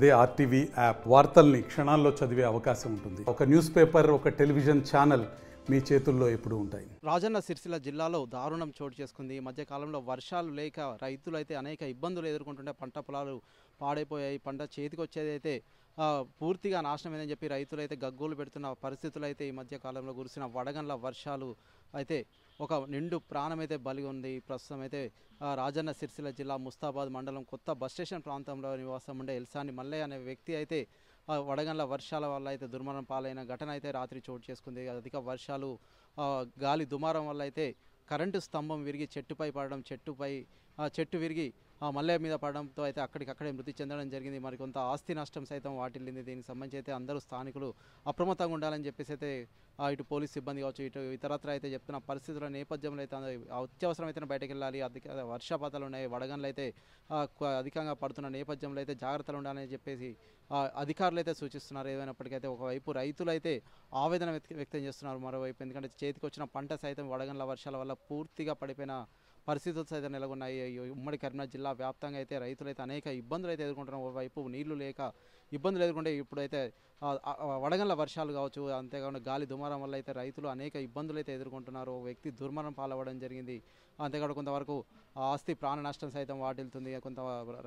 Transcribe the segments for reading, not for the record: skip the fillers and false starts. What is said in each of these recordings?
అదే RTV app వార్తల్ని క్షణాల్లో చదివే అవకాశం ఉంటుంది. ఒక న్యూస్ పేపర్, ఒక టెలివిజన్ ఛానల్ మీ చేతుల్లో ఎప్పుడూ ఉంటాయి. రాజన్న సిరిసిల్ల జిల్లాలో దారుణం చోటు చేసుకుంది. ఈ మధ్య కాలంలో వర్షాలు లేక రైతులైతే అనేక ఇబ్బందులు ఎదుర్కొంటుంటే పంట పొలాలు పాడైపోయాయి. పంట చేతికి వచ్చేదైతే పూర్తిగా నాశనమైందని చెప్పి రైతులైతే గగ్గోలు పెడుతున్న పరిస్థితులు అయితే ఈ మధ్య కాలంలో కురిసిన వడగండ్ల వర్షాలు అయితే ఒక నిండు ప్రాణమైతే బలి ఉంది. ప్రస్తుతం అయితే రాజన్న సిరిసిల్ల జిల్లా ముస్తాబాద్ మండలం కొత్త బస్ స్టేషన్ ప్రాంతంలో నివాసం ఉండే ఎల్సాని మల్లయ్య అనే వ్యక్తి అయితే వడగండ్ల వర్షాల వల్ల అయితే దుర్మరణం పాలైన ఘటన అయితే రాత్రి చోటు చేసుకుంది. అధిక వర్షాలు గాలి దుమారం వల్ల అయితే కరెంటు స్తంభం విరిగి చెట్టుపై పడడం, చెట్టు విరిగి మల్లయ్య మీద పడడంతో అయితే అక్కడికక్కడే మృతి చెందడం జరిగింది. మరికొంత ఆస్తి నష్టం సైతం వాటిల్లింది. దీనికి సంబంధించి అయితే అందరూ స్థానికులు అప్రమత్తంగా ఉండాలని చెప్పేసి అయితే ఇటు పోలీస్ సిబ్బంది కావచ్చు, ఇటు ఇతరత్ర అయితే చెప్తున్న పరిస్థితుల నేపథ్యంలో అయితే అత్యవసరమైతే బయటకు వెళ్ళాలి. అధిక వర్షపాతాలు ఉన్నాయి, వడగండ్లు అయితే అధికంగా పడుతున్న నేపథ్యంలో అయితే జాగ్రత్తలు ఉండాలని చెప్పేసి అధికారులు అయితే సూచిస్తున్నారు. ఏదైనప్పటికైతే ఒకవైపు రైతులు అయితే ఆవేదన వ్యక్తం చేస్తున్నారు. మరోవైపు ఎందుకంటే చేతికి వచ్చిన పంట సైతం వడగండ్ల వర్షాల వల్ల పూర్తిగా పడిపోయిన పరిస్థితులు సైతం నెలకొన్నాయి. ఉమ్మడి కరీంనగర్ జిల్లా వ్యాప్తంగా అయితే రైతులైతే అనేక ఇబ్బందులు అయితే ఎదుర్కొంటున్నారు. ఓవైపు నీళ్లు లేక ఇబ్బందులు ఎదుర్కొంటే ఇప్పుడైతే వడగండ్ల వర్షాలు కావచ్చు, అంతేకాకుండా గాలి దుమారం వల్ల అయితే రైతులు అనేక ఇబ్బందులు అయితే ఎదుర్కొంటున్నారు. ఓ వ్యక్తి దుర్మరణం పాలవ్వడం జరిగింది. అంతేకాకుండా కొంతవరకు ఆస్తి ప్రాణ నష్టం సైతం వాటిల్తుంది. కొంత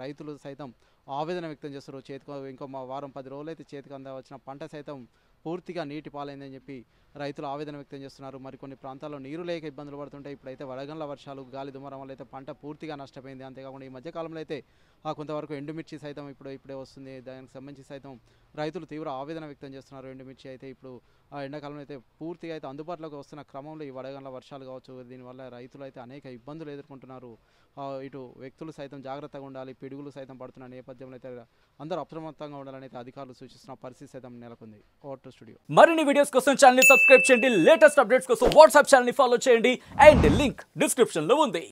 రైతులు సైతం ఆవేదన వ్యక్తం చేస్తారు. ఇంకో వారం 10 రోజులు అయితే చేతికి అందవచ్చిన పంట సైతం పూర్తిగా నీటి పాలైందని చెప్పి రైతులు ఆవేదన వ్యక్తం చేస్తున్నారు. మరికొన్ని ప్రాంతాల్లో నీరు లేక ఇబ్బందులు పడుతుంటే ఇప్పుడైతే వడగండ్ల వర్షాలు గాలి దుమారం వల్ల అయితే పంట పూర్తిగా నష్టపోయింది. అంతేకాకుండా ఈ మధ్యకాలంలో అయితే కొంతవరకు ఎండుమిర్చి సైతం ఇప్పుడే వస్తుంది. దానికి సంబంధించి సైతం రైతులు తీవ్ర ఆవేదన వ్యక్తం చేస్తున్నారు. ఎండుమిర్చి అయితే ఇప్పుడు ఎండాకాలంలో అయితే పూర్తిగా అయితే అందుబాటులోకి వస్తున్న క్రమంలో ఈ వడగండ్ల వర్షాలు కావచ్చు, దీనివల్ల రైతులు అయితే అనేక ఇబ్బందులు ఎదుర్కొంటున్నారు. ఇటు వ్యక్తులు సైతం జాగ్రత్తగా ఉండాలి. పిడుగులు సైతం పడుతున్న నేపథ్యంలో అయితే అందరూ అప్రమత్తంగా ఉండాలని అయితే అధికారులు సూచిస్తున్న పరిస్థితి సైతం నెలకొంది. Over to studio. మరిన్ని వీడియోస్ కోసం ఛానల్ ని సబ్స్క్రైబ్ చేయండి. లేటెస్ట్ అప్డేట్స్ కోసం వాట్సాప్ ఛానల్ ని ఫాలో చేయండి. అండ్ లింక్ డిస్క్రిప్షన్ లో ఉంది.